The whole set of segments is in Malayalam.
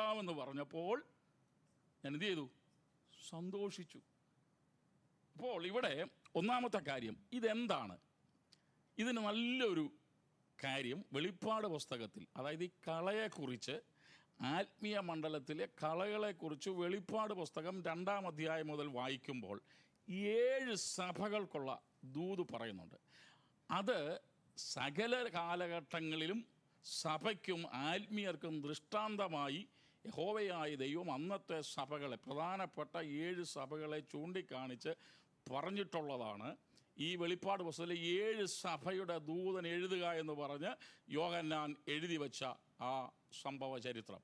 കൊള്ളാമെന്ന് പറഞ്ഞപ്പോൾ ഞാൻ എന്ത് ചെയ്തു? സന്തോഷിച്ചു. അപ്പോൾ ഇവിടെ ഒന്നാമത്തെ കാര്യം ഇതെന്താണ്? ഇതിന് നല്ലൊരു കാര്യം വെളിപ്പാട് പുസ്തകത്തിൽ, അതായത് ഈ കളയെക്കുറിച്ച്, ആത്മീയ മണ്ഡലത്തിലെ കളകളെക്കുറിച്ച് വെളിപ്പാട് പുസ്തകം 2-ാം അധ്യായം മുതൽ വായിക്കുമ്പോൾ 7 സഭകൾക്കുള്ള ദൂത് പറയുന്നുണ്ട്. അത് സകല കാലഘട്ടങ്ങളിലും സഭയ്ക്കും ആത്മീയർക്കും ദൃഷ്ടാന്തമായി യഹോവയായ ദൈവം അന്നത്തെ സഭകളെ, പ്രധാനപ്പെട്ട 7 സഭകളെ ചൂണ്ടിക്കാണിച്ച് പറഞ്ഞിട്ടുള്ളതാണ്. ഈ വെളിപ്പാട് പുസ്തകത്തിലെ 7 സഭയുടെ ദൂതൻ എഴുതുക എന്ന് പറഞ്ഞ് യോഹന്നാൻ എഴുതി വെച്ച ആ സംഭവ ചരിത്രം.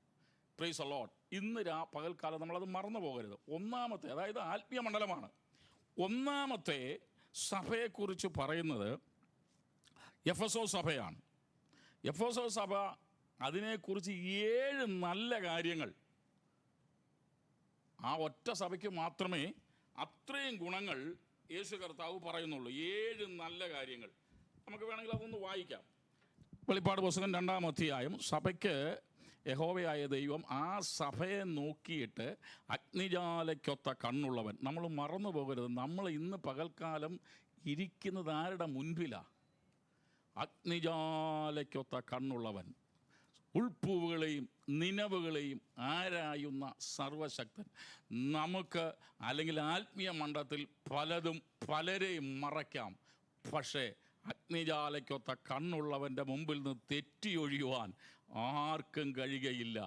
Price the Lord. ഇന്ന് പകൽക്കാലം നമ്മളത് മറന്നു പോകരുത്. ഒന്നാമത്തെ, അതായത് ആത്മീയ മണ്ഡലമാണ്, ഒന്നാമത്തെ സഭയെക്കുറിച്ച് പറയുന്നത് എഫെസോസ് സഭയാണ്. എഫെസോസ് സഭ, അതിനെക്കുറിച്ച് 7 നല്ല കാര്യങ്ങൾ, ആ ഒറ്റ സഭയ്ക്ക് മാത്രമേ അത്രയും ഗുണങ്ങൾ യേശു കർത്താവ് പറയുന്നുള്ളൂ. 7 നല്ല കാര്യങ്ങൾ. നമുക്ക് വേണമെങ്കിൽ അതൊന്ന് വായിക്കാം. വെളിപ്പാട് പുസ്തകം 2-ാം അധ്യായം. സഭയ്ക്ക് യഹോവയായ ദൈവം ആ സഭയെ നോക്കിയിട്ട് അഗ്നിജാലയ്ക്കൊത്ത കണ്ണുള്ളവൻ. നമ്മൾ മറന്നു പോകരുത്, നമ്മൾ ഇന്ന് പകൽക്കാലം ഇരിക്കുന്നത് ആരുടെ മുൻപിലാണ്? അഗ്നിജാലയ്ക്കൊത്ത കണ്ണുള്ളവൻ, ഉൾപ്പൂവുകളെയും നിനവുകളെയും ആരായുന്ന സർവശക്തൻ. നമുക്ക് അല്ലെങ്കിൽ ആത്മീയ മണ്ഡലത്തിൽ പലതും പലരെയും മറയ്ക്കാം, പക്ഷേ അഗ്നിജാലയ്ക്കൊത്ത കണ്ണുള്ളവൻ്റെ മുമ്പിൽ നിന്ന് തെറ്റിയൊഴിയുവാൻ ആർക്കും കഴിയുകയില്ല.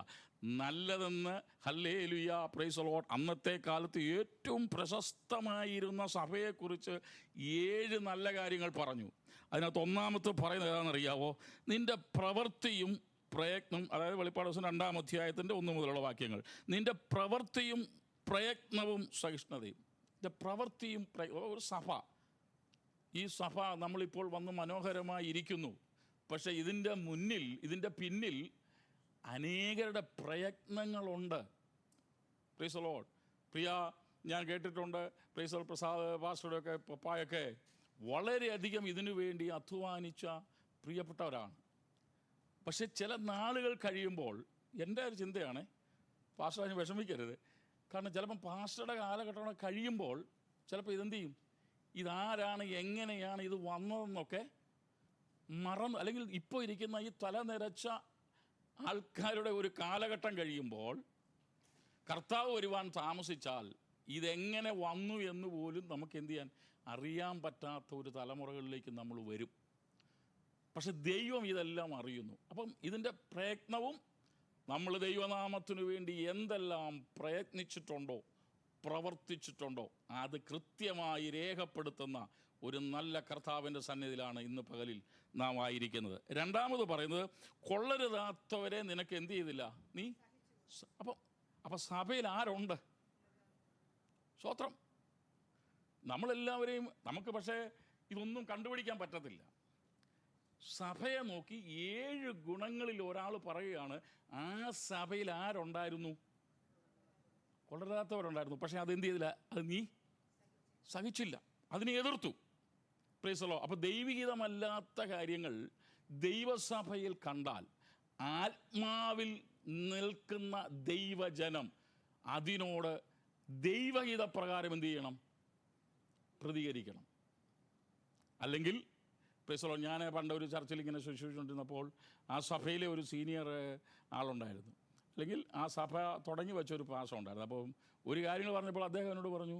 നല്ലതെന്ന് ഹല്ലേലൂയ, പ്രൈസ് ദി ലോർഡ്. അന്നത്തെ കാലത്ത് ഏറ്റവും പ്രശസ്തമായിരുന്ന സഭയെക്കുറിച്ച് 7 നല്ല കാര്യങ്ങൾ പറഞ്ഞു. അതിനകത്ത് ഒന്നാമത്തെ പറയുന്നത് ഏതാണെന്നറിയാവോ? നിൻ്റെ പ്രവൃത്തിയും പ്രയത്നം, അതായത് വെളിപ്പാട് ദിവസം 2-ാം അധ്യായത്തിൻ്റെ 1 മുതലുള്ള വാക്യങ്ങൾ. നിൻ്റെ പ്രവൃത്തിയും പ്രയത്നവും സഹിഷ്ണുതയും. നിൻ്റെ പ്രവൃത്തിയും ഒരു സഭ, ഈ സഭ നമ്മളിപ്പോൾ വന്ന് മനോഹരമായി ഇരിക്കുന്നു, പക്ഷേ ഇതിൻ്റെ മുന്നിൽ, ഇതിൻ്റെ പിന്നിൽ അനേകരുടെ പ്രയത്നങ്ങളുണ്ട്. Praise the lord. പ്രിയ, ഞാൻ കേട്ടിട്ടുണ്ട്, പ്രൈസ് ദി ലോർഡ്, പ്രസാദ് പാസ്റ്ററുടെയൊക്കെ പപ്പായൊക്കെ വളരെയധികം ഇതിനു വേണ്ടി അധ്വാനിച്ച പ്രിയപ്പെട്ടവരാണ്. പക്ഷെ ചില നാളുകൾ കഴിയുമ്പോൾ, എൻ്റെ ഒരു ചിന്തയാണ്, പാസ്റ്റർ അതിന് വിഷമിക്കരുത്, കാരണം ചിലപ്പം പാസ്റ്ററുടെ കാലഘട്ടം കഴിയുമ്പോൾ ചിലപ്പോൾ ഇതെന്ത് ചെയ്യും, ഇതാരാണ്, എങ്ങനെയാണ് ഇത് വന്നതെന്നൊക്കെ മറന്നു, അല്ലെങ്കിൽ ഇപ്പോൾ ഇരിക്കുന്ന ഈ തലനിരച്ച ആൾക്കാരുടെ ഒരു കാലഘട്ടം കഴിയുമ്പോൾ, കർത്താവ് വരുവാൻ താമസിച്ചാൽ ഇതെങ്ങനെ വന്നു എന്ന് പോലും നമുക്ക് എന്ത് ചെയ്യാൻ അറിയാൻ പറ്റാത്ത ഒരു തലമുറകളിലേക്ക് നമ്മൾ വരും. പക്ഷെ ദൈവം ഇതെല്ലാം അറിയുന്നു. അപ്പം ഇതിൻ്റെ പ്രയത്നവും, നമ്മൾ ദൈവനാമത്തിനു വേണ്ടി എന്തെല്ലാം പ്രയത്നിച്ചിട്ടുണ്ടോ, പ്രവർത്തിച്ചിട്ടുണ്ടോ, അത് കൃത്യമായി രേഖപ്പെടുത്തുന്ന ഒരു നല്ല കർത്താവിൻ്റെ സന്നിധിയിലാണ് ഇന്ന് പകലിൽ നാം ആയിരിക്കുന്നത്. രണ്ടാമത് പറയുന്നത്, കൊള്ളരുതാത്തവരെ നിനക്ക് എന്ത് ചെയ്തില്ല നീ. അപ്പം സഭയിൽ ആരുണ്ട്? സ്തോത്രം. നമ്മളെല്ലാവരെയും നമുക്ക് പക്ഷേ ഇതൊന്നും കണ്ടുപിടിക്കാൻ പറ്റത്തില്ല. സഭയെ നോക്കി 7 ഗുണങ്ങളിൽ ഒരാൾ പറയുകയാണ്, ആ സഭയിൽ ആരുണ്ടായിരുന്നു? കൊള്ളരുതാത്തവരുണ്ടായിരുന്നു. പക്ഷേ അതെന്ത് ചെയ്തില്ല, അത് നീ സഹിച്ചില്ല, അതിനെ എതിർത്തു. Price the Lord. അപ്പോൾ ദൈവികമല്ലാത്ത കാര്യങ്ങൾ ദൈവസഭയിൽ കണ്ടാൽ, ആത്മാവിൽ നിൽക്കുന്ന ദൈവജനം അതിനോട് ദൈവഹിതപ്രകാരം എന്ത് ചെയ്യണം? പ്രതികരിക്കണം. അല്ലെങ്കിൽ പ്രൈസ് ദി ലോർഡ്, ഞാൻ പണ്ട് ഒരു ചർച്ചിൽ ഇങ്ങനെ ശുശ്രൂഷിച്ചുകൊണ്ടിരുന്നപ്പോൾ ആ സഭയിലെ ഒരു സീനിയർ ആളുണ്ടായിരുന്നു, അല്ലെങ്കിൽ ആ സഭ തുടങ്ങി വെച്ചൊരു പാസം ഉണ്ടായിരുന്നു. അപ്പം ഒരു കാര്യങ്ങൾ പറഞ്ഞപ്പോൾ അദ്ദേഹം എന്നോട് പറഞ്ഞു,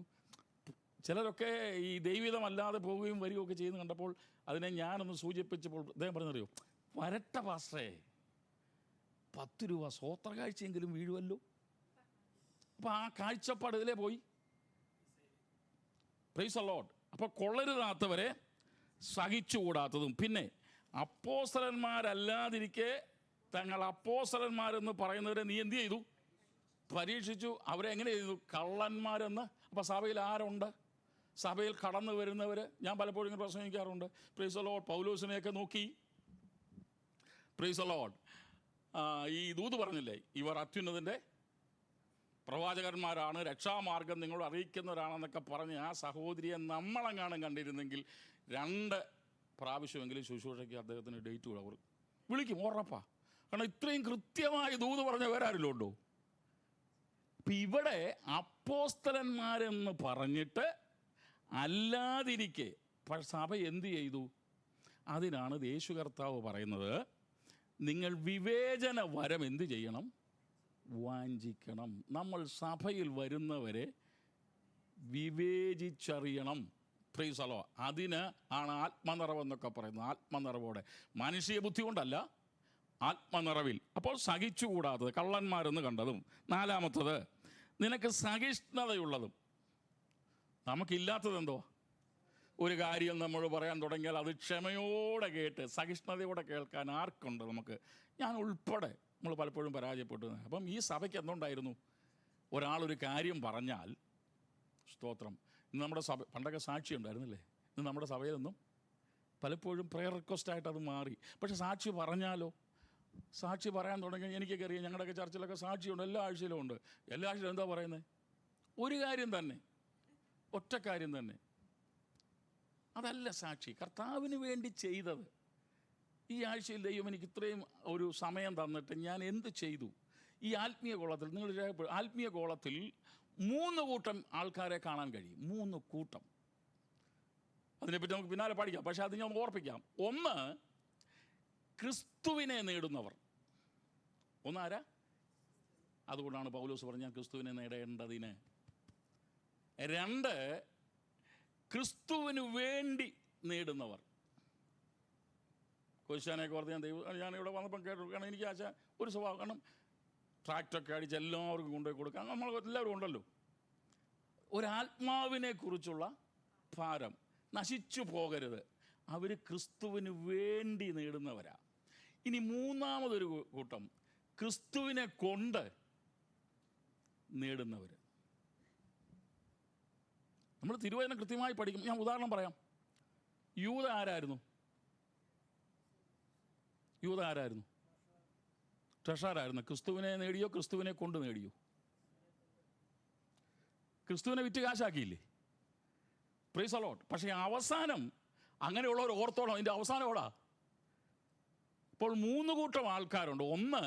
ചിലരൊക്കെ ഈ ദൈവികമല്ലാതെ പോവുകയും വരികയൊക്കെ ചെയ്യുന്ന കണ്ടപ്പോൾ അതിനെ ഞാനൊന്ന് സൂചിപ്പിച്ചപ്പോൾ അദ്ദേഹം പറഞ്ഞറിയോ, വരട്ട പാസ്റ്ററേ, 10 രൂപ സ്വോത്ര കാഴ്ചയെങ്കിലും വീഴുമല്ലോ. അപ്പോൾ ആ കാഴ്ചപ്പാട് ഇതിലേ പോയി. Price the Lord. അപ്പോൾ കൊള്ളരുതാത്തവരെ സഹിച്ചുകൂടാത്തതും, പിന്നെ അപ്പോസ്തലന്മാരല്ലാതിരിക്കെ തങ്ങൾ അപ്പോസ്തലന്മാരെന്ന് പറയുന്നവരെ നീ എന്ത് ചെയ്തു? പരീക്ഷിച്ചു. അവരെ എങ്ങനെ ചെയ്തു? കള്ളന്മാരെന്ന്. അപ്പോൾ സഭയിൽ ആരുണ്ട്? സഭയിൽ കടന്നു വരുന്നവർ. ഞാൻ പലപ്പോഴും ഇങ്ങനെ പ്രസംഗിക്കാറുണ്ട്. Praise the lord. പൗലോസിനെയൊക്കെ നോക്കി, പ്രൈസ് ദി ലോർഡ്, ഈ ദൂത് പറഞ്ഞില്ലേ, ഇവർ അത്യുന്നതിൻ്റെ പ്രവാചകന്മാരാണ്, രക്ഷാമാർഗം നിങ്ങളോട് അറിയിക്കുന്നവരാണെന്നൊക്കെ പറഞ്ഞ് ആ സഹോദരിയെ നമ്മളെങ്ങാനും കണ്ടിരുന്നെങ്കിൽ 2 പ്രാവശ്യമെങ്കിലും ശുശ്രൂഷയ്ക്ക് അദ്ദേഹത്തിന് ഡേറ്റ് അവർ വിളിക്കും, ഉറപ്പാ. കാരണം ഇത്രയും കൃത്യമായി ദൂത് പറഞ്ഞ വേറെ ആരെങ്കിലും ഉണ്ടോ? അപ്പം ഇവിടെ അപ്പോസ്തലന്മാരെന്ന് പറഞ്ഞിട്ട് അല്ലാതിരിക്കെ സഭ എന്ത് ചെയ്തു? അതിനാണ് യേശു കർത്താവ് പറയുന്നത്, നിങ്ങൾ വിവേചന വരം എന്ത് ചെയ്യണം? വാഞ്ചിക്കണം. നമ്മൾ സഭയിൽ വരുന്നവരെ വിവേചിച്ചറിയണം. Price the Lord. അതിന് ആണ് ആത്മനിറവെന്നൊക്കെ പറയുന്നത്. ആത്മനിറവോടെ, മനുഷ്യ ബുദ്ധി കൊണ്ടല്ല, ആത്മനിറവിൽ. അപ്പോൾ സഹിച്ചുകൂടാത്തത്, കള്ളന്മാരെന്ന് കണ്ടതും. നാലാമത്തത്, നിനക്ക് സഹിഷ്ണുതയുള്ളതും. നമുക്കില്ലാത്തത് എന്തോ? ഒരു കാര്യം നമ്മൾ പറയാൻ തുടങ്ങിയാൽ അത് ക്ഷമയോടെ കേട്ട് സഹിഷ്ണുതയോടെ കേൾക്കാൻ ആർക്കുണ്ട്? നമുക്ക്, ഞാൻ ഉൾപ്പെടെ നമ്മൾ പലപ്പോഴും പരാജയപ്പെട്ടു. അപ്പം ഈ സഭയ്ക്ക് എന്തുണ്ടായിരുന്നു? ഒരാളൊരു കാര്യം പറഞ്ഞാൽ, സ്തോത്രം, ഇന്ന് നമ്മുടെ സഭ, പണ്ടൊക്കെ സാക്ഷി ഉണ്ടായിരുന്നില്ലേ? ഇന്ന് നമ്മുടെ സഭയിലൊന്നും പലപ്പോഴും പ്രെയർ റിക്വസ്റ്റായിട്ട് അത് മാറി. പക്ഷെ സാക്ഷി പറഞ്ഞാലോ? സാക്ഷി പറയാൻ തുടങ്ങി, എനിക്കൊക്കെ അറിയാം, ഞങ്ങളുടെയൊക്കെ ചർച്ചിലൊക്കെ സാക്ഷിയുണ്ട്, എല്ലാ ആഴ്ചയിലും ഉണ്ട്. എല്ലാ ആഴ്ചയിലും എന്താ പറയുന്നത്? ഒരു കാര്യം തന്നെ, ഒറ്റ കാര്യം തന്നെ. അതല്ല സാക്ഷി. കർത്താവിന് വേണ്ടി ചെയ്തത്. ഈ ആഴ്ചയിൽ ദൈവം എനിക്ക് ഇത്രയും ഒരു സമയം തന്നിട്ട് ഞാൻ എന്ത് ചെയ്തു? ഈ ആത്മീയ ഗോളത്തിൽ നിങ്ങൾ ആത്മീയ ഗോളത്തിൽ 3 കൂട്ടം ആൾക്കാരെ കാണാൻ കഴിയും. 3 കൂട്ടം. അതിനെപ്പറ്റി നമുക്ക് പിന്നാലെ പഠിക്കാം. പക്ഷെ അത് ഞാൻ ഓർപ്പിക്കാം. ഒന്ന്, ക്രിസ്തുവിനെ നേടുന്നവർ. ഒന്നാരാ? അതുകൊണ്ടാണ് പൗലോസ് പറഞ്ഞ ക്രിസ്തുവിനെ നേടേണ്ടതിന്. 2, ക്രിസ്തുവിന് വേണ്ടി നേടുന്നവർ. ക്രിസ്ത്യാനെയൊക്കെ ഓർത്ത് ഞാനിവിടെ വന്നപ്പം കേട്ടു. കാരണം എനിക്ക് ആശ ഒരു സ്വഭാവം, കാരണം ട്രാക്ടറൊക്കെ അടിച്ച് എല്ലാവർക്കും കൊണ്ടുപോയി കൊടുക്കാം, നമ്മൾ എല്ലാവരും ഉണ്ടല്ലോ. ഒരാത്മാവിനെ കുറിച്ചുള്ള ഭാരം, നശിച്ചു പോകരുത്. അവർ ക്രിസ്തുവിന് വേണ്ടി നേടുന്നവരാ. ഇനി മൂന്നാമതൊരു കൂട്ടം, ക്രിസ്തുവിനെ കൊണ്ട് നേടുന്നവർ. നമ്മൾ തിരുവചനം കൃത്യമായി പഠിക്കും. ഞാൻ ഉദാഹരണം പറയാം. യൂദ ആരായിരുന്നു? യൂദ ആരായിരുന്നു? ട്രഷറായിരുന്നു. ക്രിസ്തുവിനെ നേടിയോ? ക്രിസ്തുവിനെ കൊണ്ട് നേടിയോ? ക്രിസ്തുവിനെ വിറ്റ് കാശാക്കിയില്ലേ? Price the Lord. പക്ഷേ അവസാനം അങ്ങനെയുള്ളവർ ഓർത്തോളം, അതിൻ്റെ അവസാനം എവിടാ? ഇപ്പോൾ 3 കൂട്ടം ആൾക്കാരുണ്ട്. ഒന്ന്,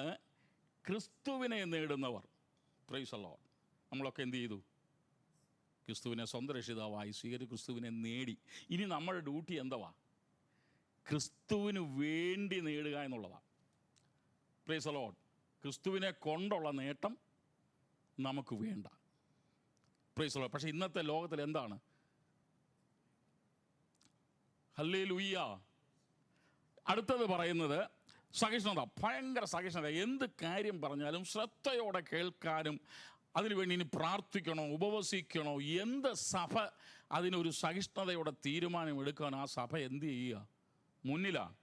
ക്രിസ്തുവിനെ നേടുന്നവർ. Price the Lord. നമ്മളൊക്കെ എന്ത് ചെയ്തു? ക്രിസ്തുവിനെ സ്വന്തം രക്ഷിതാവായി സ്വീകരിച്ച് ക്രിസ്തുവിനെ നേടി. ഇനി നമ്മുടെ ഡ്യൂട്ടി എന്തുവാ? ക്രിസ്തുവിന് വേണ്ടി നേടുക എന്നുള്ളതാണ്. Price the Lord. ക്രിസ്തുവിനെ കൊണ്ടുള്ള നേട്ടം നമുക്ക് വേണ്ട. Price the Lord. പക്ഷേ ഇന്നത്തെ ലോകത്തിൽ എന്താണ്? ഹല്ലേലൂയ. അടുത്തത് പറയുന്നത് സഹിഷ്ണുത. ഭയങ്കര സഹിഷ്ണുത. എന്ത് കാര്യം പറഞ്ഞാലും ശ്രദ്ധയോടെ കേൾക്കാനും, അതിനുവേണ്ടി ഇനി പ്രാർത്ഥിക്കണോ, ഉപവസിക്കണോ, എന്ത് സഭ അതിനൊരു സഹിഷ്ണുതയോടെ തീരുമാനമെടുക്കാൻ ആ സഭ എന്ത് ചെയ്യുക? മുന്നിലാണ്.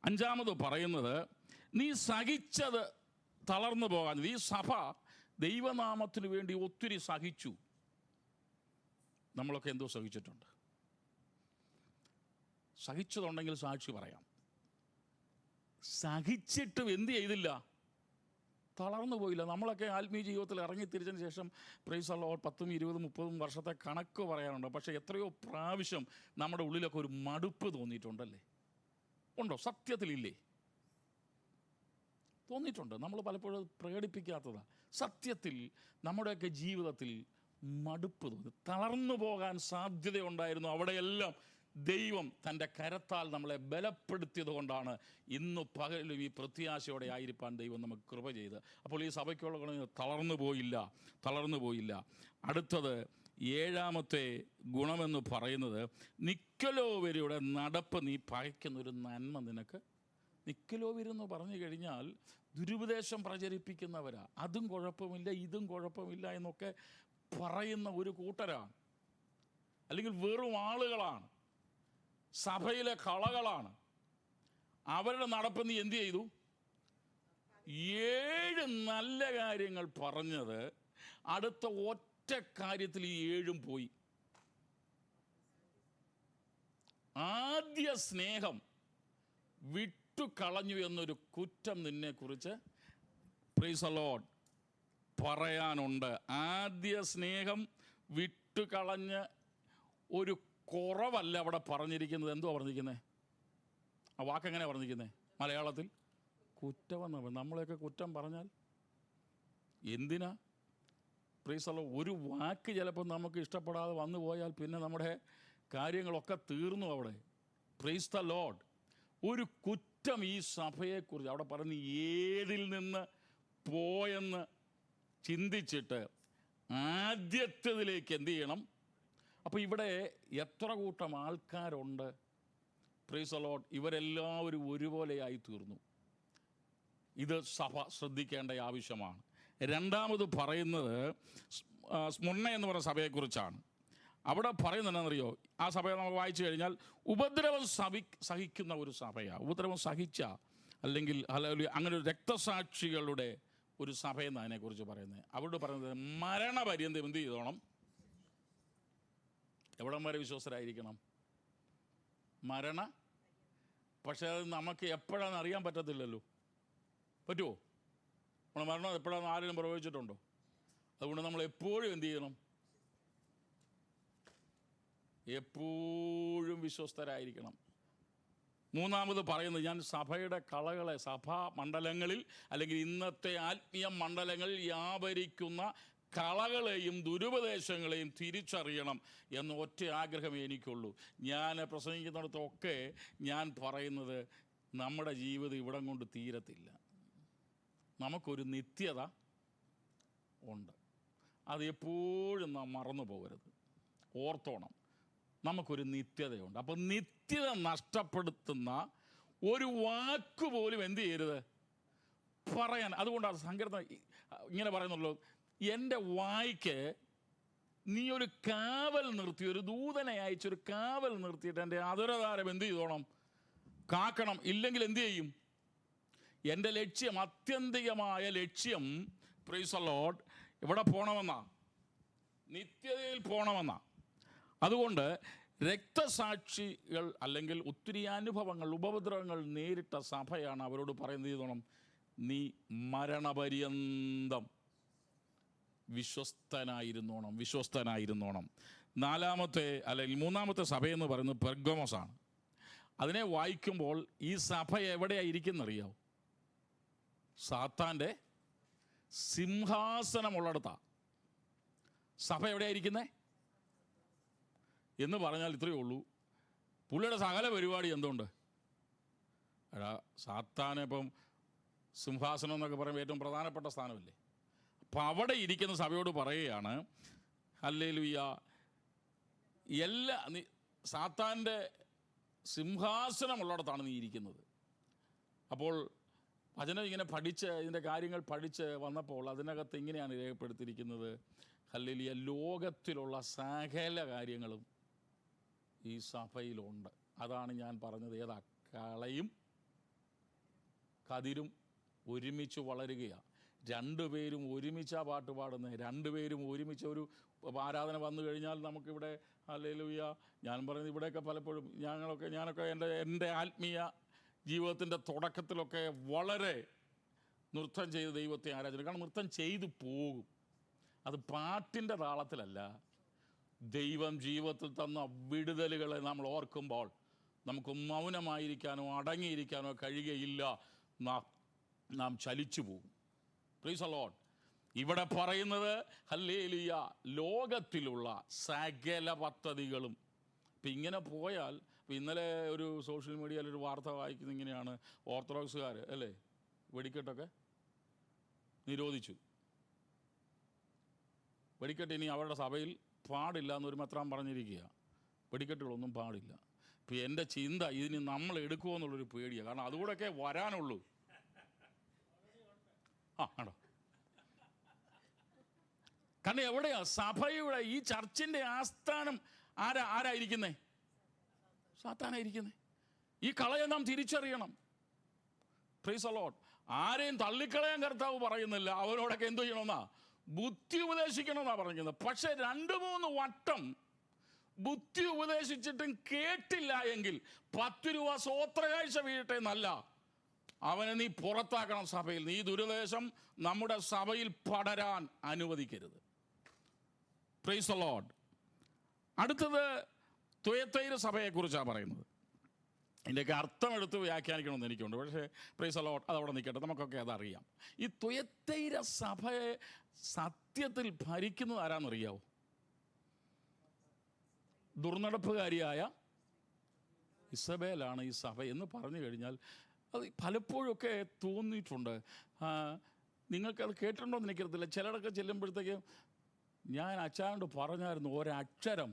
5 പറയുന്നത്, നീ സഹിച്ചത് തളർന്നു പോകാൻ. ഈ സഭ ദൈവനാമത്തിന് വേണ്ടി ഒത്തിരി സഹിച്ചു. നമ്മളൊക്കെ എന്തോ സഹിച്ചിട്ടുണ്ട്. സഹിച്ചതുണ്ടെങ്കിൽ സാക്ഷി പറയാം. സഹിച്ചിട്ടും എന്ത് ചെയ്തില്ല? തളർന്നു പോയില്ല. നമ്മളൊക്കെ ആത്മീയ ജീവിതത്തിൽ ഇറങ്ങിത്തിരിച്ചതിന് ശേഷം പ്രൈസ് ദി ലോർഡ് 10, 20, 30 വർഷത്തെ കണക്ക് പറയാനുണ്ട്. പക്ഷേ എത്രയോ പ്രാവശ്യം നമ്മുടെ ഉള്ളിലൊക്കെ ഒരു മടുപ്പ് തോന്നിയിട്ടുണ്ടല്ലേ? ഉണ്ടോ? സത്യത്തിലില്ലേ? തോന്നിയിട്ടുണ്ട്. നമ്മൾ പലപ്പോഴും പ്രകടിപ്പിക്കാത്തതാണ്. സത്യത്തിൽ നമ്മുടെയൊക്കെ ജീവിതത്തിൽ മടുപ്പ് തോന്നി, തളർന്നു പോകാൻ സാധ്യതയുണ്ടായിരുന്നു. അവിടെയെല്ലാം ദൈവം തൻ്റെ കരത്താൽ നമ്മളെ ബലപ്പെടുത്തിയത് കൊണ്ടാണ് ഇന്ന് പകലും ഈ പ്രത്യാശയോടെ ആയിരിക്കാൻ ദൈവം നമുക്ക് കൃപ ചെയ്ത്. അപ്പോൾ ഈ സഭയ്ക്കുള്ള തളർന്നു പോയില്ല. അടുത്തത് 7ാമത്തെ ഗുണമെന്ന് പറയുന്നത്, നിക്കലോവരുടെ നടപ്പ് നീ പകയ്ക്കുന്നൊരു നന്മ നിനക്ക്. നിക്കലോവരെന്ന് പറഞ്ഞു കഴിഞ്ഞാൽ ദുരുപദേശം പ്രചരിപ്പിക്കുന്നവരാ. അതും കുഴപ്പമില്ല, ഇതും കുഴപ്പമില്ല എന്നൊക്കെ പറയുന്ന ഒരു കൂട്ടരാണ്. അല്ലെങ്കിൽ വെറും ആളുകളാണ്, സഭയിലെ കളകളാണ്. അവരുടെ നടപ്പ് നീ എന്ത് ചെയ്തു? 7 നല്ല കാര്യങ്ങൾ പറഞ്ഞത് അടുത്ത ഒറ്റ കാര്യത്തിൽ ഈ 7ഉം പോയി. ആദ്യ സ്നേഹം വിട്ടുകളഞ്ഞു എന്നൊരു കുറ്റം നിന്നെക്കുറിച്ച് പ്രൈസ് ദി ലോർഡ് പറയാനുണ്ട്. ആദ്യ സ്നേഹം വിട്ടുകളഞ്ഞ് ഒരു കുറവല്ല അവിടെ പറഞ്ഞിരിക്കുന്നത്. എന്തുവാ പറഞ്ഞിരിക്കുന്നത്? ആ വാക്കെങ്ങനെ പറഞ്ഞിരിക്കുന്നത് മലയാളത്തിൽ? കുറ്റമെന്ന്. നമ്മളെയൊക്കെ കുറ്റം പറഞ്ഞാൽ എന്തിനാ? പ്രീസലോ ഒരു വാക്ക് ചിലപ്പോൾ നമുക്ക് ഇഷ്ടപ്പെടാതെ വന്നു പോയാൽ പിന്നെ നമ്മുടെ കാര്യങ്ങളൊക്കെ തീർന്നു അവിടെ. Praise the Lord. ഒരു കുറ്റം ഈ സഭയെക്കുറിച്ച് അവിടെ പറഞ്ഞ് ഏതിൽ നിന്ന് പോയെന്ന് ചിന്തിച്ചിട്ട് ആദ്യത്തേതിലേക്ക് എന്ത് ചെയ്യണം. അപ്പോൾ ഇവിടെ എത്ര കൂട്ടം ആൾക്കാരുണ്ട്. Praise the Lord. ഇവരെല്ലാവരും ഒരുപോലെയായി തീർന്നു. ഇത് സഭ ശ്രദ്ധിക്കേണ്ട ആവശ്യമാണ്. രണ്ടാമത് പറയുന്നത് സ്മുർണ്ണ എന്ന് പറയുന്ന സഭയെക്കുറിച്ചാണ്. അവിടെ പറയുന്നത് എന്താണെന്നറിയോ? ആ സഭയെ നമുക്ക് വായിച്ചു കഴിഞ്ഞാൽ ഉപദ്രവം സഹിക്കുന്ന ഒരു സഭയാണ്. ഉപദ്രവം സഹിച്ച അല്ലെങ്കിൽ അങ്ങനെ ഒരു രക്തസാക്ഷികളുടെ ഒരു സഭയെന്ന് അതിനെക്കുറിച്ച് പറയുന്നത്. അവരോട് പറയുന്നത് മരണപര്യന്തം എന്ത് ചെയ്തോണം? എവിടം വരെ വിശ്വസ്തരായിരിക്കണം? പക്ഷേ അത് നമുക്ക് എപ്പോഴാണെന്ന് അറിയാൻ പറ്റത്തില്ലല്ലോ. പറ്റുമോ? നമ്മൾ മരണം എപ്പോഴാണെന്ന് ആരെങ്കിലും പ്രവചിച്ചിട്ടുണ്ടോ? അതുകൊണ്ട് നമ്മൾ എപ്പോഴും എന്ത് ചെയ്യണം? എപ്പോഴും വിശ്വസ്തരായിരിക്കണം. മൂന്നാമത് പറയുന്നത്, ഞാൻ സഭയുടെ കളകളെ സഭാ മണ്ഡലങ്ങളിൽ അല്ലെങ്കിൽ ഇന്നത്തെ ആത്മീയ മണ്ഡലങ്ങളിൽ വ്യാപരിക്കുന്ന കളകളെയും ദുരുപദേശങ്ങളെയും തിരിച്ചറിയണം എന്ന ഒറ്റ ആഗ്രഹമേ എനിക്കുള്ളൂ. ഞാൻ പ്രസംഗിക്കുന്നിടത്തൊക്കെ ഞാൻ പറയുന്നത് നമ്മുടെ ജീവിതം ഇവിടം കൊണ്ട് തീരത്തില്ല. നമുക്കൊരു നിത്യത ഉണ്ട്. അത് എപ്പോഴും നാം മറന്നു പോകരുത്, ഓർത്തോണം. നമുക്കൊരു നിത്യതയുണ്ട്. അപ്പോൾ നിത്യത നഷ്ടപ്പെടുത്തുന്ന ഒരു വാക്കുപോലും എന്ത് ചെയ്യരുത് പറയാൻ. അതുകൊണ്ടാണ് സങ്കീർത്തനം ഇങ്ങനെ പറയുന്നുള്ളൂ, എൻ്റെ വായ്ക്ക് നീ ഒരു കാവൽ നിർത്തി, ഒരു ദൂതനെ അയച്ചൊരു കാവൽ നിർത്തിയിട്ട് എൻ്റെ അധരധാരം എന്ത് ചെയ്തോണം? കാക്കണം. ഇല്ലെങ്കിൽ എന്തു ചെയ്യും? എൻ്റെ ലക്ഷ്യം, ആത്യന്തികമായ ലക്ഷ്യം, പ്രൈസ് ദി ലോർഡ്, ഇവിടെ പോകണമെന്നാ, നിത്യതയിൽ പോകണമെന്നാ. അതുകൊണ്ട് രക്തസാക്ഷികൾ അല്ലെങ്കിൽ ഒത്തിരി അനുഭവങ്ങൾ, ഉപദ്രവങ്ങൾ നേരിട്ട സഭയാണ് അവരോട് പറയുന്നത് ചെയ്തോണം, നീ മരണപര്യന്തം വിശ്വസ്തനായിരുന്നോണം. നാലാമത്തെ അല്ലെങ്കിൽ മൂന്നാമത്തെ സഭയെന്ന് പറയുന്നത് പെർഗമോസാണ്. അതിനെ വായിക്കുമ്പോൾ ഈ സഭ എവിടെയാണ് ഇരിക്കുന്നറിയാവും? സാത്താൻ്റെ സിംഹാസനമുള്ളിടത്താണ് സഭ എവിടെയാണ് ഇരിക്കുന്നത് എന്ന് പറഞ്ഞാൽ ഇത്രയേ ഉള്ളൂ. പുള്ളിയുടെ സകല പരിപാടി എന്തുണ്ട്? സാത്താനെ ഇപ്പം സിംഹാസനം എന്നൊക്കെ പറയുമ്പോൾ ഏറ്റവും പ്രധാനപ്പെട്ട സ്ഥാനമല്ലേ. അപ്പം അവിടെ ഇരിക്കുന്ന സഭയോട് പറയുകയാണ്, ഹല്ലേലൂയ, സാത്താൻ്റെ സിംഹാസനമുള്ളിടത്താണ് നീ ഇരിക്കുന്നത്. അപ്പോൾ വചനം ഇങ്ങനെ ഇതിൻ്റെ കാര്യങ്ങൾ പഠിച്ച് വന്നപ്പോൾ അതിനകത്ത് ഇങ്ങനെയാണ് രേഖപ്പെടുത്തിയിരിക്കുന്നത്, ഹല്ലേലൂയ, ലോകത്തിലുള്ള സകല കാര്യങ്ങളും ഈ സഭയിലുണ്ട്. അതാണ് ഞാൻ പറഞ്ഞത്. ഏതാ? കളയും കതിരും ഒരുമിച്ച് വളരുകയാണ്. രണ്ടുപേരും ഒരുമിച്ചാണ് പാട്ട് പാടുന്നത്. രണ്ടുപേരും ഒരുമിച്ച് ഒരു ആരാധന വന്നു കഴിഞ്ഞാൽ നമുക്കിവിടെ ഹല്ലേലൂയ, ഞാൻ പറയുന്നത് ഇവിടെയൊക്കെ പലപ്പോഴും ഞാനൊക്കെ എൻ്റെ ആത്മീയ ജീവിതത്തിൻ്റെ തുടക്കത്തിലൊക്കെ വളരെ നൃത്തം ചെയ്ത് ദൈവത്തെ ആരാധന. കാരണം നൃത്തം ചെയ്തു പോകും. അത് പാട്ടിൻ്റെ താളത്തിലല്ല. ദൈവം ജീവിതത്തിൽ തന്ന വിടുതലുകളെ നമ്മൾ ഓർക്കുമ്പോൾ നമുക്ക് മൗനമായിരിക്കാനോ അടങ്ങിയിരിക്കാനോ കഴിയുകയില്ല. നാം ചലിച്ചു പോകും. Price the Lord. ഇവിടെ പറയുന്നത് ഹല്ലേലൂയ, ലോകത്തിലുള്ള സകല പദ്ധതികളും. ഇപ്പം ഇങ്ങനെ പോയാൽ, ഇപ്പം ഇന്നലെ ഒരു സോഷ്യൽ മീഡിയയിൽ ഒരു വാർത്ത വായിക്കുന്നത് ഇങ്ങനെയാണ്, ഓർത്തഡോക്സുകാർ അല്ലേ വെടിക്കെട്ടൊക്കെ നിരോധിച്ചു. വെടിക്കെട്ട് ഇനി അവരുടെ സഭയിൽ പാടില്ല എന്നൊരു മെത്രാൻ പറഞ്ഞിരിക്കുക. വെടിക്കെട്ടുകളൊന്നും പാടില്ല. ഇപ്പം എൻ്റെ ചിന്ത, ഇതിന് നമ്മൾ എടുക്കുമോ എന്നുള്ളൊരു പേടിയാണ്. കാരണം അതുകൂടെയൊക്കെ വരാനുള്ളൂ. ആണോ? കാരണം എവിടെയാ സഭയുടെ ഈ ചർച്ചിൻ്റെ ആസ്ഥാനം ആരായിരിക്കുന്നേ? സാത്താനായിരിക്കുന്നേ. ഈ കളയെ നാം തിരിച്ചറിയണം. Price the Lord. ആരെയും തള്ളിക്കളയാൻ കർത്താവ് പറയുന്നില്ല. അവരോടൊക്കെ എന്തു ചെയ്യണമെന്നാ? ബുദ്ധി ഉപദേശിക്കണമെന്നാണ് പറഞ്ഞിരിക്കുന്നത്. പക്ഷെ 2-3 വട്ടം ബുദ്ധി ഉപദേശിച്ചിട്ടും കേട്ടില്ല എങ്കിൽ 10 രൂപ സ്വോത്രകാഴ്ച വീഴട്ടെ എന്നല്ല, അവനെ നീ പുറത്താക്കണം സഭയിൽ. നീ ദുരുപദേശം നമ്മുടെ സഭയിൽ പടരാൻ അനുവദിക്കരുത്. Price the Lord. അടുത്തത് തുയത്തൈര സഭയെക്കുറിച്ചാണ് പറയുന്നത്. ഇതിൻ്റെയൊക്കെ അർത്ഥമെടുത്ത് വ്യാഖ്യാനിക്കണമെന്ന് എനിക്കുണ്ട്. പക്ഷേ പ്രൈസ് ദി ലോർഡ് അതവിടെ നിൽക്കട്ടെ, നമുക്കൊക്കെ അതറിയാം. ഈ തുയത്തൈര സഭയെ സത്യത്തിൽ ഭരിക്കുന്നത് ആരാന്നറിയാവോ? ദുർനടപ്പുകാരിയായ ഇസബേലാണ് ഈ സഭ എന്ന് പറഞ്ഞു കഴിഞ്ഞാൽ അത് പലപ്പോഴൊക്കെ തോന്നിയിട്ടുണ്ട്. നിങ്ങൾക്കത് കേട്ടിട്ടുണ്ടോ എന്ന് എനിക്കറിയത്തില്ല. ചിലടൊക്കെ ചെല്ലുമ്പോഴത്തേക്ക് ഞാൻ അച്ചായോട് പറഞ്ഞായിരുന്നു ഒരക്ഷരം,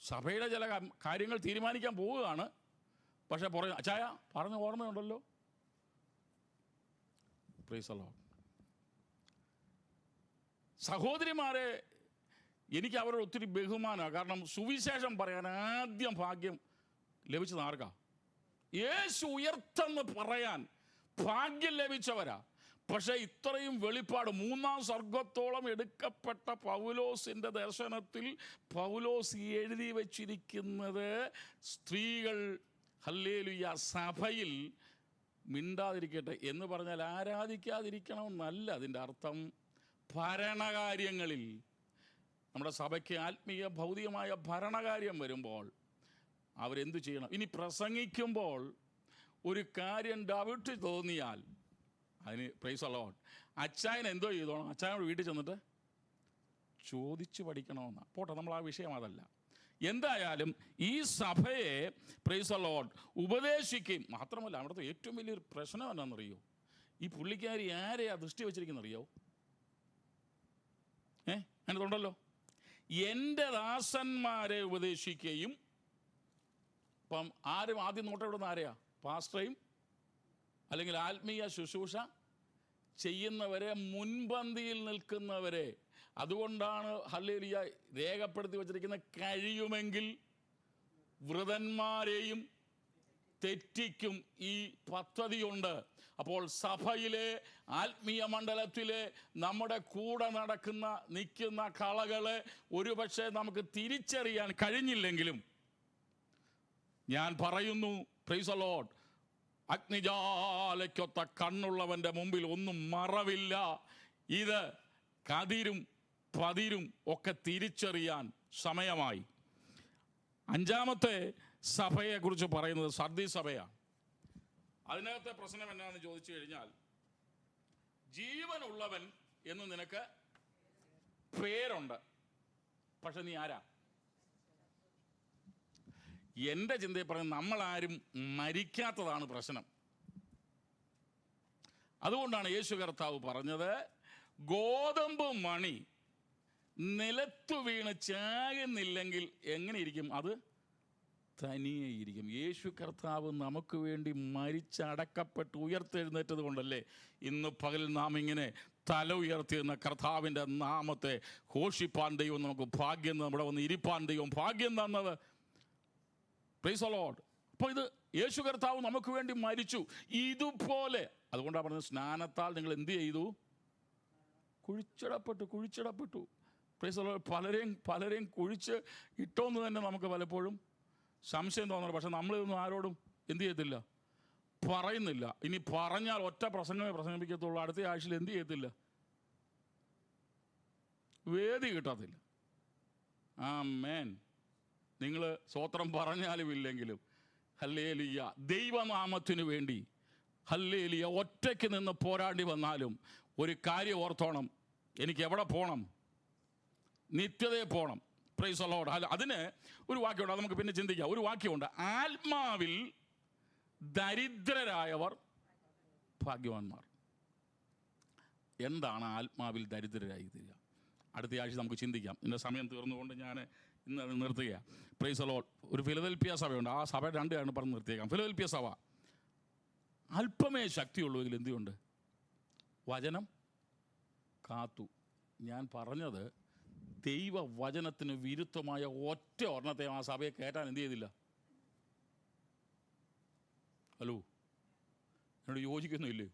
സഭയുടെ ചില കാര്യങ്ങൾ തീരുമാനിക്കാൻ പോവുകയാണ്, പക്ഷെ അച്ചായ പറഞ്ഞ ഓർമ്മയുണ്ടല്ലോ. Price the Lord. സഹോദരിമാരെ, എനിക്ക് അവരോട് ഒത്തിരി ബഹുമാനമാണ്. കാരണം സുവിശേഷം പറയാൻ ആദ്യം ഭാഗ്യം ലഭിച്ചത് ആർക്കാ? യേശു ഉയർത്തെന്ന് പറയാൻ ഭാഗ്യം ലഭിച്ചവരാ. പക്ഷേ ഇത്രയും വെളിപ്പാട്, 3-ാം സ്വർഗത്തോളം എടുക്കപ്പെട്ട പൗലോസിൻ്റെ ദർശനത്തിൽ പൗലോസ് എഴുതി വച്ചിരിക്കുന്നത് സ്ത്രീകൾ ഹല്ലേലൂയ സഭയിൽ മിണ്ടാതിരിക്കട്ടെ എന്ന് പറഞ്ഞാൽ ആരാധിക്കാതിരിക്കണമെന്നല്ല അതിൻ്റെ അർത്ഥം. ഭരണകാര്യങ്ങളിൽ, നമ്മുടെ സഭയ്ക്ക് ആത്മീയ ഭൗതികമായ ഭരണകാര്യം വരുമ്പോൾ അവരെന്തു ചെയ്യണം? ഇനി പ്രസംഗിക്കുമ്പോൾ ഒരു കാര്യം ഡൗട്ട് തോന്നിയാൽ അതിന് പ്രൈസ് ദി ലോർഡ് അച്ചായൻ എന്തോ ചെയ്തോണം? അച്ചായനോട് വീട്ടിൽ ചെന്നിട്ട് ചോദിച്ചു പഠിക്കണമെന്നാണ്. പോട്ടെ, നമ്മൾ ആ വിഷയം അതല്ല. എന്തായാലും ഈ സഭയെ പ്രൈസ് ദി ലോർഡ് ഉപദേശിക്കുകയും മാത്രമല്ല, അവിടുത്തെ ഏറ്റവും വലിയൊരു പ്രശ്നം എന്നാണെന്നറിയോ? ഈ പുള്ളിക്കാരി ആരെയാ ദൃഷ്ടി വെച്ചിരിക്കുന്നറിയോ? അതിനകത്തുണ്ടല്ലോ, എൻ്റെ ദാസന്മാരെ ഉപദേശിക്കുകയും. അപ്പം ആരും ആദ്യം നോട്ടം ഇവിടുന്ന് ആരെയാ? പാസ്റ്ററേയും അല്ലെങ്കിൽ ആത്മീയ ശുശ്രൂഷ ചെയ്യുന്നവരെ, മുൻപന്തിയിൽ നിൽക്കുന്നവരെ. അതുകൊണ്ടാണ് ഹല്ലേലൂയ രേഖപ്പെടുത്തി വച്ചിരിക്കുന്ന കഴിയുമെങ്കിൽ വൃതന്മാരെയും തെറ്റിക്കും ഈ പദ്ധതിയുണ്ട്. അപ്പോൾ സഭയിലെ ആത്മീയ മണ്ഡലത്തിലെ നമ്മുടെ കൂടെ നിൽക്കുന്ന കളകളെ ഒരുപക്ഷെ നമുക്ക് തിരിച്ചറിയാൻ കഴിഞ്ഞില്ലെങ്കിലും ഞാൻ പറയുന്നു, പ്രൈസ് ദി ലോർഡ്, അഗ്നിജാലയ്ക്കൊത്ത കണ്ണുള്ളവൻ്റെ മുമ്പിൽ ഒന്നും മറവില്ല. ഇത് കതിരും പതിരും ഒക്കെ തിരിച്ചറിയാൻ സമയമായി. 5-ാമത്തെ സഭയെക്കുറിച്ച് പറയുന്നത് സർദീസ് സഭയാണ്. അതിനകത്തെ പ്രശ്നം എന്നാന്ന് ചോദിച്ചു കഴിഞ്ഞാൽ, ജീവനുള്ളവൻ എന്ന് നിനക്ക് പേരുണ്ട്, പക്ഷെ നീ ആരാ? എൻ്റെ ചിന്തയിൽ പറഞ്ഞ നമ്മളാരും മരിക്കാത്തതാണ് പ്രശ്നം. അതുകൊണ്ടാണ് യേശു കർത്താവ് പറഞ്ഞത്, ഗോതമ്പ് മണി നിലത്തു വീണ് ചാകുന്നില്ലെങ്കിൽ എങ്ങനെ ഇരിക്കും? അത് തനിയെ ഇരിക്കും. യേശു കർത്താവ് നമുക്ക് വേണ്ടി മരിച്ചടക്കപ്പെട്ട് ഉയർത്തെഴുന്നേറ്റത് കൊണ്ടല്ലേ ഇന്ന് പകൽ നാം ഇങ്ങനെ തല ഉയർത്തിയിരുന്ന കർത്താവിൻ്റെ നാമത്തെ ഘോഷിപ്പാൻ ദൈവം നമുക്ക് ഭാഗ്യം, നമ്മുടെ വന്ന് ഇരിപ്പാൻ ദൈവം ഭാഗ്യം തന്നത്. Price the Lord. അപ്പോൾ ഇത് യേശു കർത്താവ് നമുക്ക് വേണ്ടി മരിച്ചു. ഇതുപോലെ അതുകൊണ്ടാണ് പറഞ്ഞത്, സ്നാനത്താൽ നിങ്ങൾ എന്ത് ചെയ്തു? കുഴിച്ചിടപ്പെട്ടു. Praise the lord. പലരെയും കുഴിച്ച് ഇട്ടോന്ന് തന്നെ നമുക്ക് പലപ്പോഴും സംശയം തോന്നുന്നു. പക്ഷെ നമ്മളിതൊന്നും ആരോടും എന്ത് ചെയ്യത്തില്ല, പറയുന്നില്ല. ഇനി പറഞ്ഞാൽ ഒറ്റ പ്രസംഗമേ പ്രസംഗിക്കത്തുള്ളൂ. അടുത്ത ആഴ്ചയിൽ എന്ത് ചെയ്യത്തില്ല? വേദി കിട്ടത്തില്ല. ആമേൻ. നിങ്ങൾ സ്വോത്രം പറഞ്ഞാലും ഇല്ലെങ്കിലും ഹല്ലേലൂയ, ദൈവനാമത്തിനു വേണ്ടി ഹല്ലേലൂയ ഒറ്റയ്ക്ക് നിന്ന് പോരാടി വന്നാലും ഒരു കാര്യം ഓർത്തോണം, എനിക്ക് എവിടെ പോകണം? നിത്യതയെ പോകണം. Price the Lord. അതിന് ഒരു വാക്യമുണ്ട്, അത് നമുക്ക് പിന്നെ ചിന്തിക്കാം. ഒരു വാക്യമുണ്ട്, ആത്മാവിൽ ദരിദ്രരായവർ ഭാഗ്യവാന്മാർ. എന്താണ് ആത്മാവിൽ ദരിദ്രരായി തീരുക? അടുത്ത ആഴ്ച നമുക്ക് ചിന്തിക്കാം. ഇന്ന സമയം തീർന്നുകൊണ്ട് ഞാൻ ഇന്ന് അത് നിർത്തുകയാണ്. Price the Lord. ഒരു ഫിലദൽഫിയ സഭയുണ്ട്, ആ സഭ 2 ആണ് പറഞ്ഞ് നിർത്തിയേക്കാം. ഫിലദൽഫിയ സഭ അല്പമേ ശക്തിയുള്ളൂവെങ്കിൽ എന്തുകൊണ്ട്? വചനം കാത്തു. ഞാൻ പറഞ്ഞത്, ദൈവവചനത്തിന് വിരുദ്ധമായ ഒറ്റ ഒരെണ്ണത്തെ ആ സഭയെ കയറ്റാൻ എന്ത് ചെയ്തില്ല? ഹലോ, എന്നോട് യോജിക്കുന്നില്ലേ?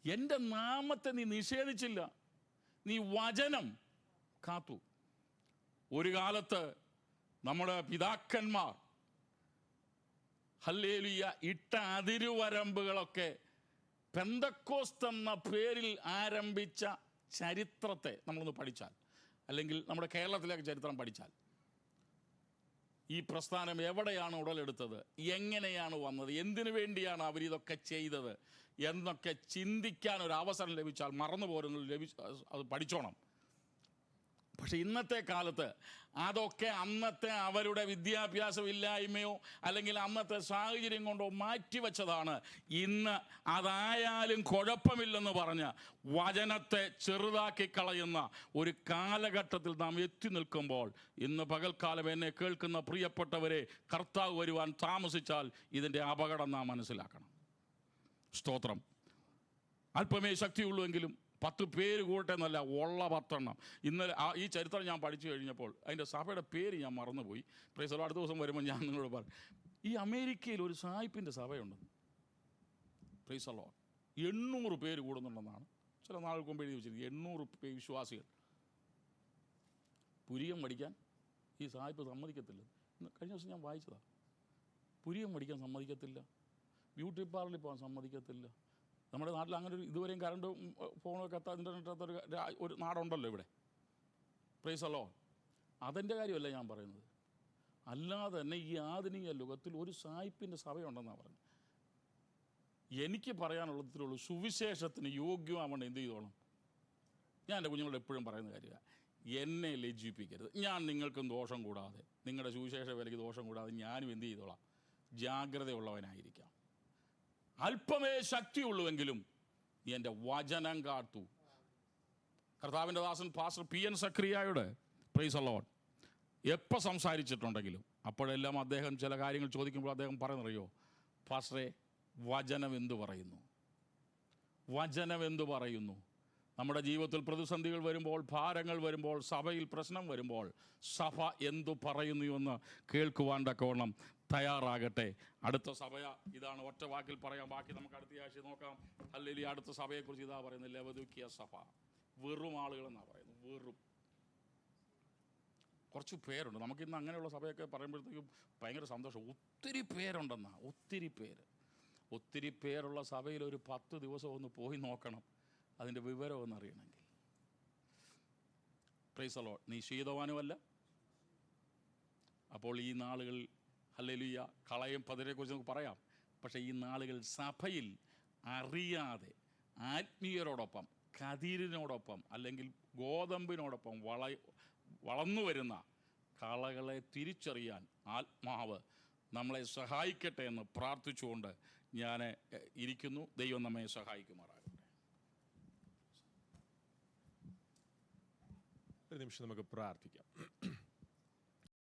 എൻ്റെ നാമത്തെ നീ നിഷേധിച്ചില്ല, നീ വചനം കാത്തു. ഒരു കാലത്ത് നമ്മുടെ പിതാക്കന്മാർ ഹല്ലേലൂയ ഇട്ട അതിരുവരമ്പുകളൊക്കെ പെന്തക്കോസ്ത് എന്ന പേരിൽ ആരംഭിച്ച ചരിത്രത്തെ നമ്മളൊന്ന് പഠിച്ചാൽ, അല്ലെങ്കിൽ നമ്മുടെ കേരളത്തിലെ ചരിത്രം പഠിച്ചാൽ, ഈ പ്രസ്ഥാനം എവിടെയാണ് ഉടലെടുത്തത്, എങ്ങനെയാണ് വന്നത്, എന്തിനു വേണ്ടിയാണ് അവരിതൊക്കെ ചെയ്തത് എന്നൊക്കെ ചിന്തിക്കാൻ ഒരു അവസരം ലഭിച്ചാൽ മറന്നു പോരുന്നത് അത് പഠിച്ചോണം. പക്ഷെ ഇന്നത്തെ കാലത്ത് അതൊക്കെ അന്നത്തെ അവരുടെ വിദ്യാഭ്യാസമില്ലായ്മയോ അല്ലെങ്കിൽ അന്നത്തെ സാഹചര്യം കൊണ്ടോ മാറ്റിവെച്ചതാണ്. ഇന്ന് അതായാലും കുഴപ്പമില്ലെന്ന് പറഞ്ഞ് വചനത്തെ ചെറുതാക്കി കളയുന്ന ഒരു കാലഘട്ടത്തിൽ നാം എത്തി നിൽക്കുമ്പോൾ, ഇന്ന് പകൽക്കാലം എന്നെ കേൾക്കുന്ന പ്രിയപ്പെട്ടവരെ, കർത്താവ് വരുവാൻ താമസിച്ചാൽ ഇതിൻ്റെ അപകടം നാം മനസ്സിലാക്കണം. സ്തോത്രം. അല്പമേ ശക്തിയുള്ളൂവെങ്കിലും 10 പേര് കൂട്ടെ എന്നല്ല, ഉള്ള 10 എണ്ണം. ഇന്നലെ ഈ ചരിത്രം ഞാൻ പഠിച്ചു കഴിഞ്ഞപ്പോൾ അതിൻ്റെ സഭയുടെ പേര് ഞാൻ മറന്നുപോയി. Praise the lord. അടുത്ത ദിവസം വരുമ്പോൾ ഞാൻ നിങ്ങളോട് പറയും. ഈ അമേരിക്കയിൽ ഒരു സായിപ്പിൻ്റെ സഭയുണ്ട്. Praise the lord. 800 പേര് കൂടുന്നുണ്ടെന്നാണ് ചില നാളുകൾക്ക് മുമ്പ് എഴുതി വെച്ചിരിക്കുന്നത്. 800 വിശ്വാസികൾ. പുരിയം പഠിക്കാൻ ഈ സായിപ്പ് സമ്മതിക്കത്തില്ല. കഴിഞ്ഞ ദിവസം ഞാൻ വായിച്ചതാണ്. പുരിയം പഠിക്കാൻ സമ്മതിക്കത്തില്ല, ബ്യൂട്ടി പാർലറിൽ പോകാൻ സമ്മതിക്കത്തില്ല. നമ്മുടെ നാട്ടിൽ അങ്ങനെ ഒരു ഇതുവരെയും കറണ്ട് ഫോണൊക്കെ ഇൻ്റർനെറ്റ് ഒരു നാടുണ്ടല്ലോ ഇവിടെ. Price the Lord. അതിൻ്റെ കാര്യമല്ല ഞാൻ പറയുന്നത്. അല്ലാതെ തന്നെ ഈ ആധുനിക ലോകത്തിൽ ഒരു സായിപ്പിൻ്റെ സഭയുണ്ടെന്നാണ് പറഞ്ഞത്. എനിക്ക് പറയാനുള്ളതിലുള്ളൂ, സുവിശേഷത്തിന് യോഗ്യമാവണം എന്ത് ചെയ്തോണം. ഞാൻ എൻ്റെ കുഞ്ഞുങ്ങളോട് എപ്പോഴും പറയുന്ന കാര്യമാണ്, എന്നെ ലജ്ജിപ്പിക്കരുത്. ഞാൻ നിങ്ങൾക്കും ദോഷം കൂടാതെ, നിങ്ങളുടെ സുവിശേഷ വിലയ്ക്ക് ദോഷം കൂടാതെ ഞാനും എന്ത് ചെയ്തോളാം, ജാഗ്രതയുള്ളവനായിരിക്കാം. അല്പമേ ശക്തിയുള്ളൂവെങ്കിലും നീ എൻ്റെ വചനം കാത്തു. കർത്താവിൻ്റെ ദാസൻ പാസ്റ്റർ PN സക്രിയയോട്, പ്രൈസ് ദി ലോർഡ്, എപ്പോൾ സംസാരിച്ചിട്ടുണ്ടെങ്കിലും അപ്പോഴെല്ലാം അദ്ദേഹം ചില കാര്യങ്ങൾ ചോദിക്കുമ്പോൾ അദ്ദേഹം പറയുന്നറിയോ, പാസ്റ്ററെ വചനം എന്തു പറയുന്നു, വചനം എന്തു പറയുന്നു. നമ്മുടെ ജീവിതത്തിൽ പ്രതിസന്ധികൾ വരുമ്പോൾ, ഭാരങ്ങൾ വരുമ്പോൾ, സഭയിൽ പ്രശ്നം വരുമ്പോൾ സഭ എന്തു പറയുന്നു എന്ന് കേൾക്കുവാൻ തക്കവണ്ണം തയ്യാറാകട്ടെ. അടുത്ത സഭ ഇതാണ്, ഒറ്റ വാക്കിൽ പറയാം, ബാക്കി നമുക്ക് അടുത്ത ആഴ്ച നോക്കാം. അല്ലെങ്കിൽ അടുത്ത സഭയെക്കുറിച്ച് ഇതാ പറയുന്നത്, ലവദൂക്കിയ സഭ. വെറും ആളുകളെന്നാണ് പറയുന്നത്. വെറും കുറച്ച് പേരുണ്ട്. നമുക്കിന്ന് അങ്ങനെയുള്ള സഭയൊക്കെ പറയുമ്പോഴത്തേക്കും ഭയങ്കര സന്തോഷം. ഒത്തിരി പേരുണ്ടെന്നാണ്, ഒത്തിരി പേരുള്ള സഭയിൽ ഒരു 10 ദിവസം ഒന്ന് പോയി നോക്കണം, അതിൻ്റെ വിവരം ഒന്നറിയണമെങ്കിൽ. Price the Lord. നീ ശീതവാനുമല്ല. അപ്പോൾ ഈ നാളുകൾ ഹല്ലേലൂയ, കളയും പതിരെക്കുറിച്ച് നമുക്ക് പറയാം. പക്ഷേ ഈ നാളുകൾ സഭയിൽ അറിയാതെ ആത്മീയരോടൊപ്പം, കതിരിനോടൊപ്പം അല്ലെങ്കിൽ ഗോതമ്പിനോടൊപ്പം വളർന്നു വരുന്ന കളകളെ തിരിച്ചറിയാൻ ആത്മാവ് നമ്മളെ സഹായിക്കട്ടെ എന്ന് പ്രാർത്ഥിച്ചുകൊണ്ട് ഞാൻ ഇരിക്കുന്നു. ദൈവം നമ്മെ സഹായിക്കുമാറാകട്ടെ. ഒരു നിമിഷം നമുക്ക് പ്രാർത്ഥിക്കാം.